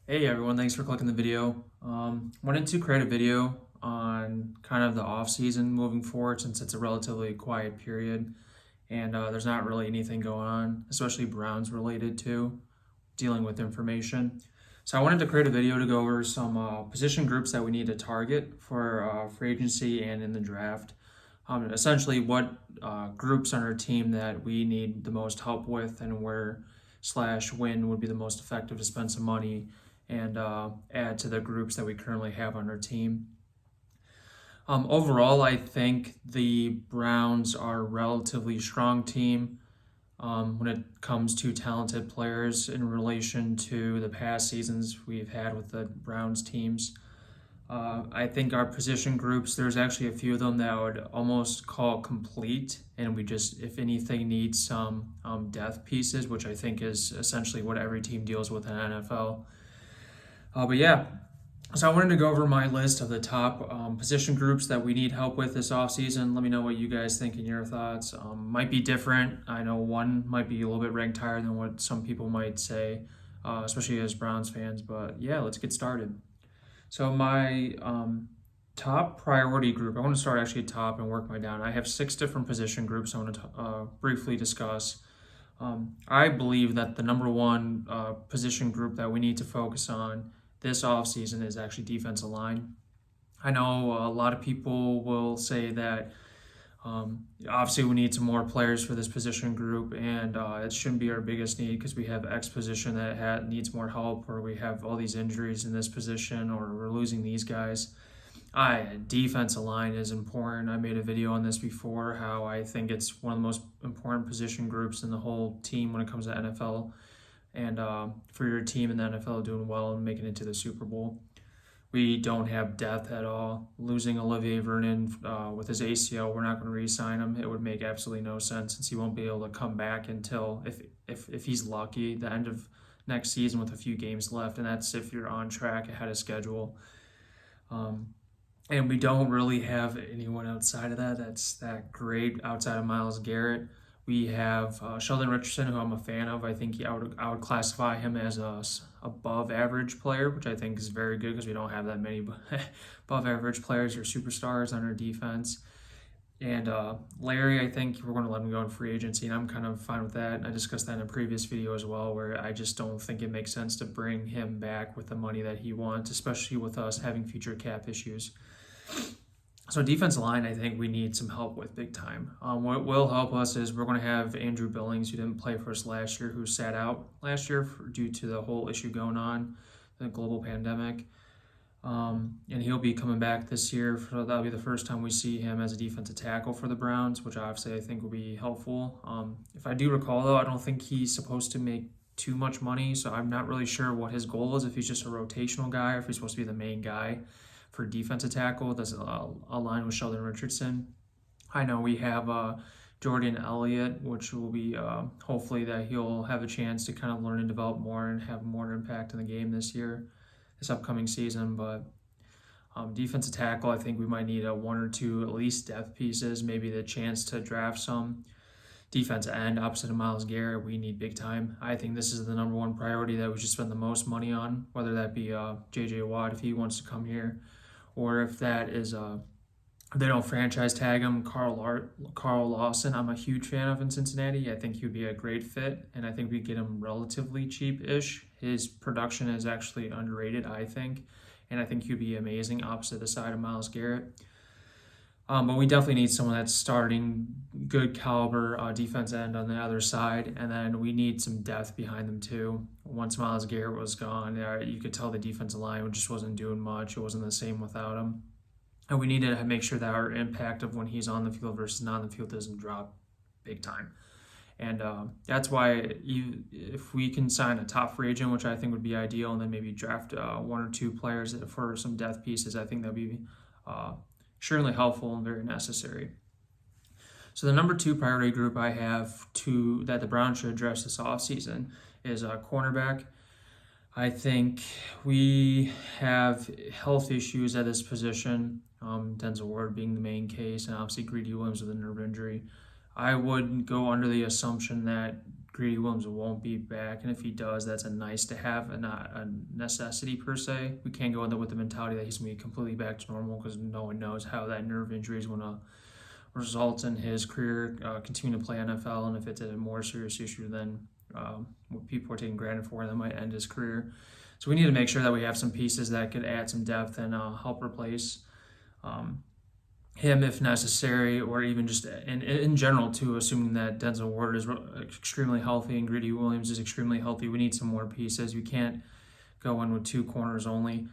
Hey everyone, thanks for clicking the video. Wanted to create a video on kind of the off season moving forward since it's a relatively quiet period and there's not really anything going on, especially Browns related to dealing with information. So I wanted to create a video to go over some position groups that we need to target for free agency and in the draft. Essentially, what groups on our team that we need the most help with and where slash when would be the most effective to spend some money and add to the groups that we currently have on our team. Overall, I think the Browns are a relatively strong team when it comes to talented players in relation to the past seasons we've had with the Browns teams. I think our position groups, there's actually a few of them that I would almost call complete, and we just, if anything, need some depth pieces, which I think is essentially what every team deals with in NFL. But yeah, so I wanted to go over my list of the top position groups that we need help with this offseason. Let me know what you guys think and your thoughts. Might be different. I know one might be a little bit ranked higher than what some people might say, especially as Browns fans. But yeah, let's get started. So my top priority group, I want to start actually at top and work my down. I have 6 different position groups I want to briefly discuss. I believe that the number one position group that we need to focus on this offseason is actually defensive line. I know a lot of people will say that obviously we need some more players for this position group, and it shouldn't be our biggest need because we have X position that needs more help, or we have all these injuries in this position, or we're losing these guys. Defensive line is important. I made a video on this before, how I think it's one of the most important position groups in the whole team when it comes to NFL, and for your team in the NFL doing well and making it to the Super Bowl. We don't have depth at all. Losing Olivier Vernon with his ACL, we're not going to re-sign him. It would make absolutely no sense since he won't be able to come back until, if he's lucky, the end of next season with a few games left, and that's if you're on track ahead of schedule. And we don't really have anyone outside of that that's that great outside of Myles Garrett. We have Sheldon Richardson, who I'm a fan of. I think I would classify him as a above average player, which I think is very good because we don't have that many above average players or superstars on our defense. And Larry, I think we're going to let him go in free agency, and I'm kind of fine with that. I discussed that in a previous video as well, where I just don't think it makes sense to bring him back with the money that he wants, especially with us having future cap issues. So defensive line, I think we need some help with big time. What will help us is we're going to have Andrew Billings, who didn't play for us last year, who sat out last year due to the whole issue going on, the global pandemic. And he'll be coming back this year. That'll be the first time we see him as a defensive tackle for the Browns, which obviously I think will be helpful. If I do recall, though, I don't think he's supposed to make too much money, so I'm not really sure what his goal is, if he's just a rotational guy or if he's supposed to be the main guy for defensive tackle. Does it align with Sheldon Richardson? I know we have Jordan Elliott, which will be hopefully that he'll have a chance to kind of learn and develop more and have more impact in the game this upcoming season. But defensive tackle, I think we might need one or two at least depth pieces, maybe the chance to draft some. Defensive end, opposite of Myles Garrett, we need big time. I think this is the number one priority that we should spend the most money on, whether that be J.J. Watt if he wants to come here, or if that is if they don't franchise tag him, Carl Lawson, I'm a huge fan of in Cincinnati. I think he would be a great fit, and I think we get him relatively cheap-ish. His production is actually underrated, I think, and I think he'd be amazing opposite the side of Myles Garrett. But we definitely need someone that's starting good caliber defense end on the other side, and then we need some depth behind them too. Once Myles Garrett was gone, you could tell the defensive line just wasn't doing much. It wasn't the same without him. And we need to make sure that our impact of when he's on the field versus not on the field doesn't drop big time. And that's why if we can sign a top free agent, which I think would be ideal, and then maybe draft one or two players for some depth pieces, I think that would be surely helpful and very necessary. So the number two priority group I have that the Browns should address this offseason is cornerback. I think we have health issues at this position, Denzel Ward being the main case, and obviously Greedy Williams with a nerve injury. I would go under the assumption that Greedy Williams won't be back, and if he does, that's a nice to have and not a necessity per se. We can't go in there with the mentality that he's going to be completely back to normal because no one knows how that nerve injury is going to result in his career continuing to play NFL, and if it's a more serious issue than what people are taking granted for, that might end his career. So we need to make sure that we have some pieces that could add some depth and help replace him if necessary, or even just in general too, assuming that Denzel Ward is extremely healthy and Greedy Williams is extremely healthy. We need some more pieces. We can't go in with 2 corners only.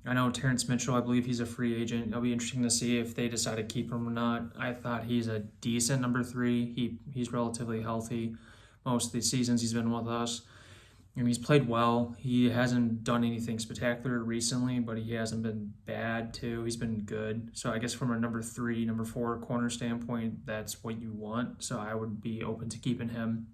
I know Terrence Mitchell, I believe he's a free agent. It'll be interesting to see if they decide to keep him or not. I thought he's a decent number 3. He's relatively healthy most of the seasons he's been with us. And he's played well. He hasn't done anything spectacular recently, but he hasn't been bad too. He's been good. So I guess from a number 3, number 4 corner standpoint, that's what you want. So I would be open to keeping him.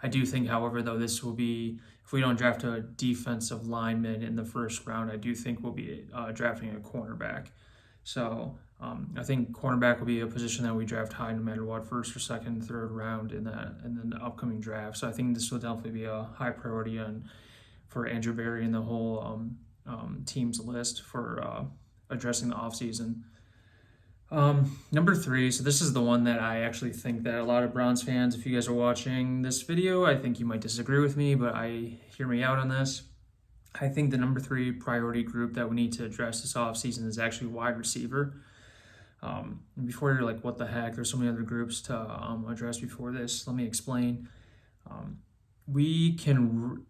I do think, however, though, this will be, if we don't draft a defensive lineman in the first round, I do think we'll be drafting a cornerback. So I think cornerback will be a position that we draft high no matter what, first or second, third round in the upcoming draft. So I think this will definitely be a high priority for Andrew Berry and the whole team's list for addressing the offseason. Number 3, so this is the one that I actually think that a lot of Browns fans, if you guys are watching this video, I think you might disagree with me, but hear me out on this. I think the number 3 priority group that we need to address this offseason is actually wide receiver. Before you're like, what the heck, there's so many other groups to address before this, let me explain.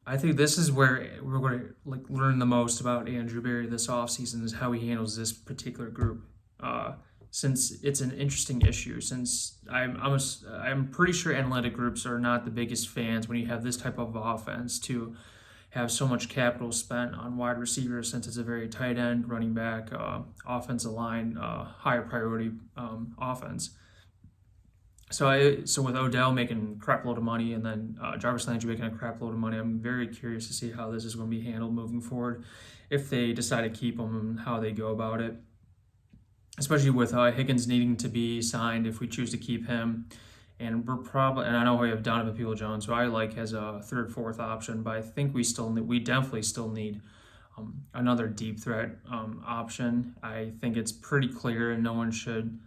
I think this is where we're going to like learn the most about Andrew Berry this offseason, is how he handles this particular group. Since it's an interesting issue, since I'm pretty sure analytic groups are not the biggest fans when you have this type of offense to have so much capital spent on wide receivers, since it's a very tight end, running back, offensive line, higher priority offense. So with Odell making a crap load of money and then Jarvis Landry making a crap load of money, I'm very curious to see how this is going to be handled moving forward, if they decide to keep him and how they go about it. Especially with Higgins needing to be signed if we choose to keep him. And and I know we have Donovan Peoples-Jones, who I like as a 3rd, 4th option, but I think we definitely still need another deep threat option. I think it's pretty clear, and no one should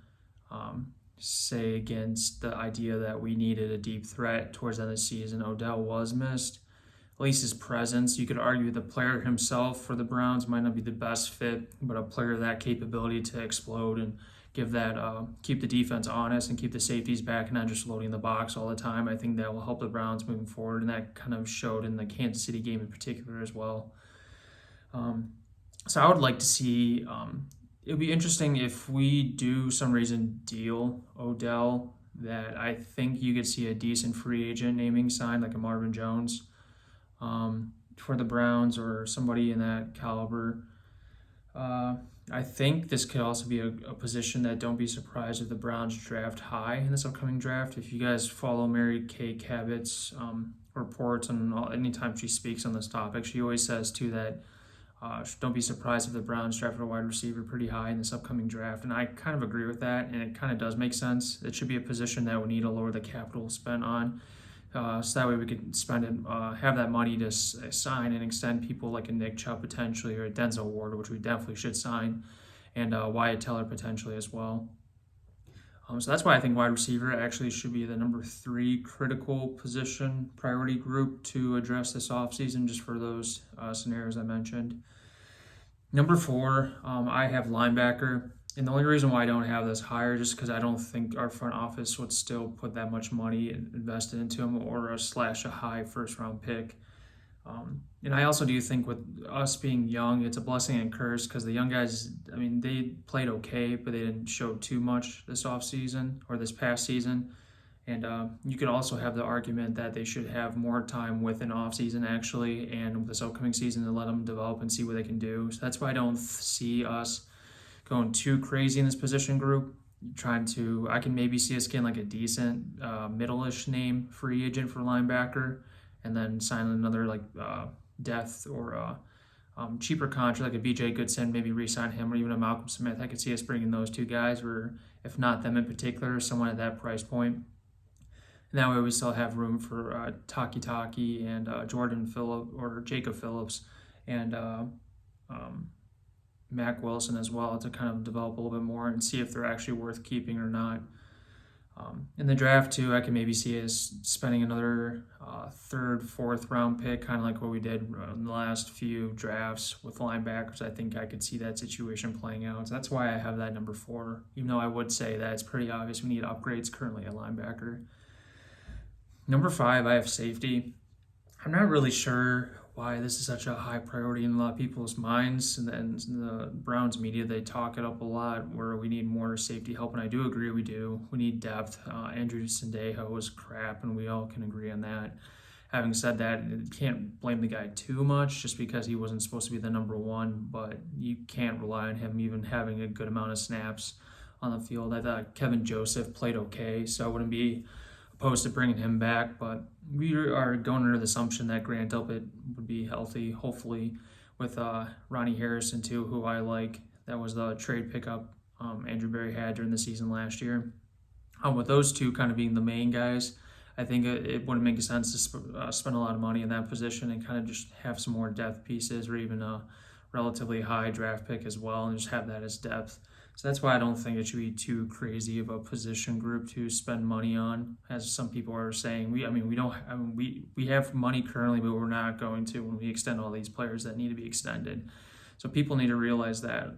say against the idea that we needed a deep threat towards the end of the season. Odell was missed. At least his presence. You could argue the player himself for the Browns might not be the best fit, but a player of that capability to explode and give that, keep the defense honest and keep the safeties back and not just loading the box all the time. I think that will help the Browns moving forward, and that kind of showed in the Kansas City game in particular as well. So I would like to see, it would be interesting if we do some reason deal Odell, that I think you could see a decent free agent naming sign like a Marvin Jones for the Browns or somebody in that caliber. I think this could also be a position that don't be surprised if the Browns draft high in this upcoming draft. If you guys follow Mary Kay Cabot's reports and anytime she speaks on this topic, she always says too that don't be surprised if the Browns drafted a wide receiver pretty high in this upcoming draft. And I kind of agree with that, and it kind of does make sense. It should be a position that we need to lower the capital spent on. So that way we could spend it, have that money to sign and extend people like a Nick Chubb potentially, or a Denzel Ward, which we definitely should sign, and Wyatt Teller potentially as well. So that's why I think wide receiver actually should be the number 3 critical position priority group to address this offseason, just for those scenarios I mentioned. Number 4, I have linebacker. And the only reason why I don't have this higher just because I don't think our front office would still put that much money invested into him, or a high 1st round pick. And I also do think with us being young, it's a blessing and curse, because the young guys, I mean, they played okay, but they didn't show too much this offseason or this past season. And you could also have the argument that they should have more time with an offseason actually, and this upcoming season to let them develop and see what they can do. So that's why I don't see us going too crazy in this position group. I can maybe see us getting like a decent middle-ish name free agent for linebacker, and then sign another like depth or cheaper contract like a BJ Goodson, maybe re-sign him, or even a Malcolm Smith. I could see us bringing those 2 guys, or if not them in particular, someone at that price point. And that way we still have room for Taki and Jordan Phillip or Jacob Phillips and um, Mac Wilson as well to kind of develop a little bit more and see if they're actually worth keeping or not. In the draft too, I can maybe see us spending another third, fourth round pick, kind of like what we did in the last few drafts with linebackers. I think I could see that situation playing out. So that's why I have that number 4, even though I would say that it's pretty obvious we need upgrades currently at linebacker. Number 5, I have safety. I'm not really sure why this is such a high priority in a lot of people's minds. And then the Browns media, they talk it up a lot where we need more safety help. And I do agree we do. We need depth. Andrew Sendejo was crap, and we all can agree on that. Having said that, you can't blame the guy too much just because he wasn't supposed to be the number 1, but you can't rely on him even having a good amount of snaps on the field. I thought Kevin Joseph played okay, so I wouldn't be opposed to bringing him back, but we are going under the assumption that Grant Delpit would be healthy, hopefully, with Ronnie Harrison too, who I like. That was the trade pickup Andrew Berry had during the season last year. With those two kind of being the main guys, I think it wouldn't make sense to spend a lot of money in that position and kind of just have some more depth pieces or even a relatively high draft pick as well and just have that as depth. So that's why I don't think it should be too crazy of a position group to spend money on, as some people are saying. We have money currently, but we're not going to when we extend all these players that need to be extended. So people need to realize that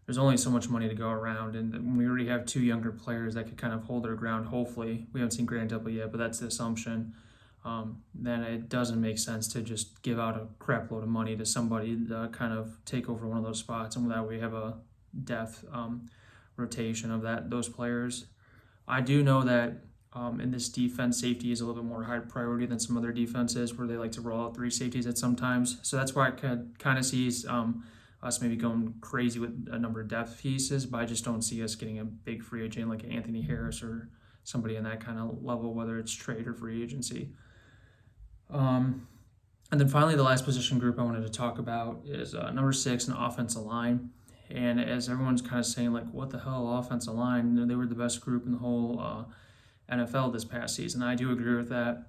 there's only so much money to go around, and we already have 2 younger players that could kind of hold their ground. Hopefully, we haven't seen Grant Delpit yet, but that's the assumption. Then it doesn't make sense to just give out a crap load of money to somebody to kind of take over one of those spots, and that we have a depth rotation of those players. I do know that in this defense, safety is a little bit more high priority than some other defenses where they like to roll out 3 safeties at sometimes. So that's why I could kind of see us maybe going crazy with a number of depth pieces, but I just don't see us getting a big free agent like Anthony Harris or somebody in that kind of level, whether it's trade or free agency. And then finally, the last position group I wanted to talk about is number 6, an offensive line. And as everyone's kind of saying, like, what the hell, offensive line? They were the best group in the whole NFL this past season. I do agree with that.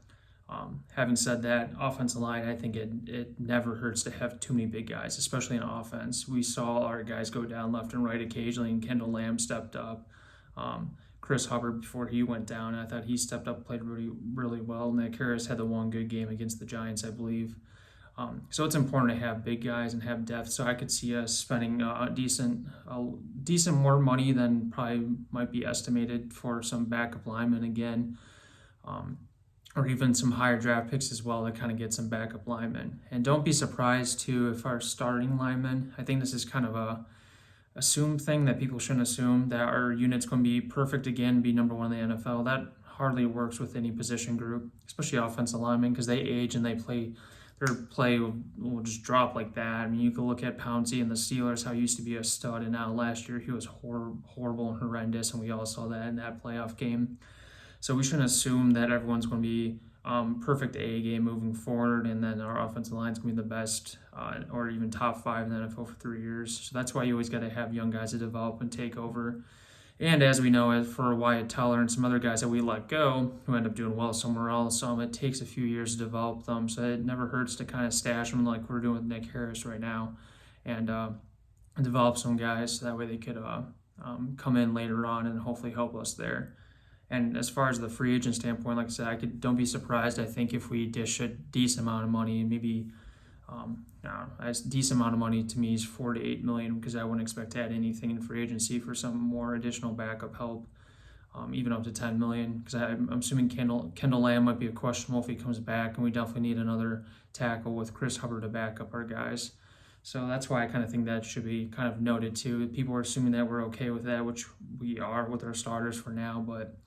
Having said that, offensive line, I think it never hurts to have too many big guys, especially in offense. We saw our guys go down left and right occasionally, and Kendall Lamb stepped up. Chris Hubbard, before he went down, I thought he stepped up, played really, really well. Nick Harris had the one good game against the Giants, I believe. So it's important to have big guys and have depth. So I could see us spending a decent more money than probably might be estimated for some backup linemen again, or even some higher draft picks as well to kind of get some backup linemen. And don't be surprised too if our starting linemen. I think this is kind of a assumed thing that people shouldn't assume that our unit's going to be perfect again, be number 1 in the NFL. That hardly works with any position group, especially offensive linemen, because they age and their play will just drop like that. I mean, you can look at Pouncey and the Steelers, how he used to be a stud, and now last year he was horrible and horrendous, and we all saw that in that playoff game. So we shouldn't assume that everyone's going to be perfect A game moving forward, and then our offensive line is going to be the best or even top 5 in the NFL for 3 years. So that's why you always got to have young guys to develop and take over. And as we know, for Wyatt Teller and some other guys that we let go who end up doing well somewhere else, it takes a few years to develop them. So it never hurts to kind of stash them like we're doing with Nick Harris right now and develop some guys so that way they could come in later on and hopefully help us there. And as far as the free agent standpoint, like I said, don't be surprised. I think if we dish a decent amount of money, maybe a decent amount of money to me is $4 to $8 million, because I wouldn't expect to add anything in free agency for some more additional backup help, even up to $10 million. Because I'm assuming Kendall Lamb might be a questionable if he comes back, and we definitely need another tackle with Chris Hubbard to back up our guys. So that's why I kind of think that should be kind of noted too. People are assuming that we're okay with that, which we are with our starters for now, but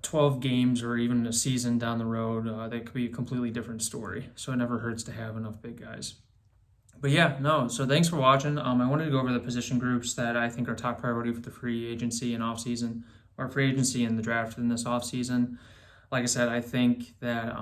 12 games or even a season down the road, that could be a completely different story. So it never hurts to have enough big guys. But yeah, no. So thanks for watching. I wanted to go over the position groups that I think are top priority for the free agency and offseason, or free agency and the draft in this offseason. Like I said, I think that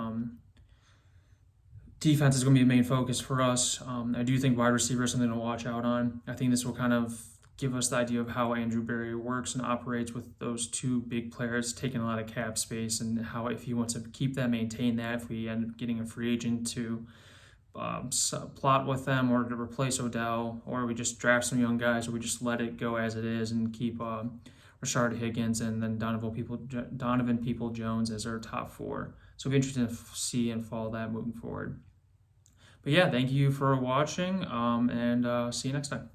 defense is going to be a main focus for us. I do think wide receiver is something to watch out on. I think this will kind of give us the idea of how Andrew Berry works and operates with those two big players taking a lot of cap space, and how if he wants to keep that, maintain that, if we end up getting a free agent to plot with them or to replace Odell, or we just draft some young guys, or we just let it go as it is and keep Rashard Higgins and then Donovan People-Jones as our top four. So it'll be interesting to see and follow that moving forward. But yeah, thank you for watching, and see you next time.